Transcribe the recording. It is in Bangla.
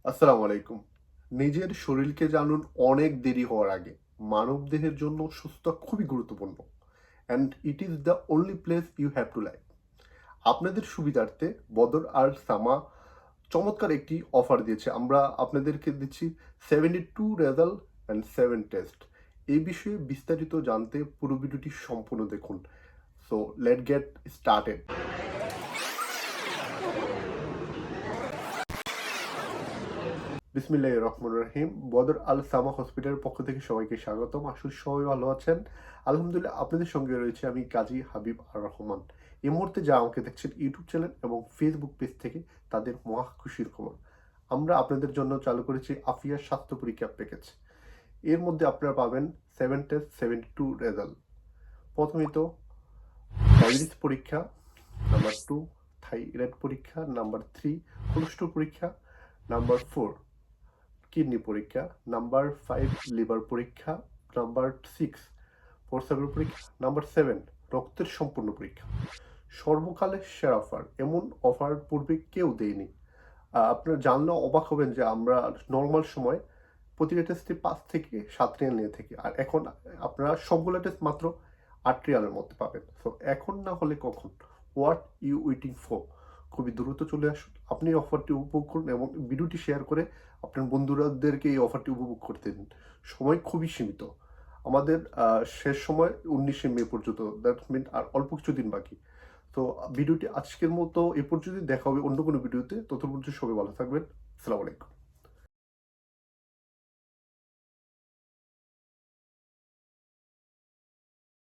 আসসালামু আলাইকুম। নিজের শরীরকে জানুন অনেক দেরি হওয়ার আগে। মানবদেহের জন্য সুস্থতা খুবই গুরুত্বপূর্ণ। And it is the only place you have to live. আপনাদের সুবিধার্থে বদর আর সামা চমৎকার একটি অফার দিয়েছে। আমরা আপনাদেরকে দিচ্ছি 72 রেজাল্ট অ্যান্ড 7 টেস্ট। এই বিষয়ে বিস্তারিত জানতে পুরো ভিডিওটি সম্পূর্ণ দেখুন। So late get started. বিসমিল্লাহির রহমানির রহিম। বদর আল সামা হসপিটালের পক্ষ থেকে সবাইকে স্বাগতম। আসলে সবাই ভালো আছেন? আলহামদুলিল্লাহ, আপনাদের সঙ্গে রয়েছে আমি কাজী হাবিব আর রহমান। এই মুহূর্তে যা আমাকে দেখছেন ইউটিউব চ্যানেল এবং ফেসবুক পেজ থেকে, তাদের মহা খুশির খবর। আমরা আপনাদের জন্য চালু করেছি আফিয়া স্বাস্থ্য পরীক্ষা প্যাকেজ। এর মধ্যে আপনারা পাবেন 7 টেস্ট 72 রেজাল্ট। প্রথমত ডায়াবেটিস পরীক্ষা, নাম্বার 2 থাইরয়েড পরীক্ষা, নাম্বার 3 কোলেস্ট্রল পরীক্ষা, নাম্বার 4 কিডনি পরীক্ষা, নাম্বার 5 লিভার পরীক্ষা, নাম্বার 6 প্রস্রাবের পরীক্ষা, নাম্বার 7 রক্তের সম্পূর্ণ পরীক্ষা। সর্বকালের সেরা অফার, এমন অফার পূর্বে কেউ দেয়নি। আপনারা জানলেও অবাক হবেন যে আমরা নর্মাল সময় প্রতিটা টেস্টে 5 থেকে 7 রিয়াল নিয়ে থাকি, আর এখন আপনারা সবগুলো টেস্ট মাত্র 8 রিয়ালের মধ্যে পাবেন। সো এখন না হলে কখন? What you waiting for? খুবই দ্রুত চলে আসুন, আপনি এই অফারটি উপভোগ করুন এবং ভিডিওটি শেয়ার করে আপনার বন্ধুরাদেরকে এই অফারটি উপভোগ করতে দিন। সময় খুবই সীমিত। আমাদের শেষ সময় 19শে মে পর্যন্ত, দ্যাট মিন আর অল্প কিছুদিন বাকি। তো ভিডিওটি আজকের মতো এ পর্যন্তই। দেখা হবে অন্য কোনো ভিডিওতে। ততক্ষণ পর্যন্ত সবাই ভালো থাকবেন। আসসালামু আলাইকুম।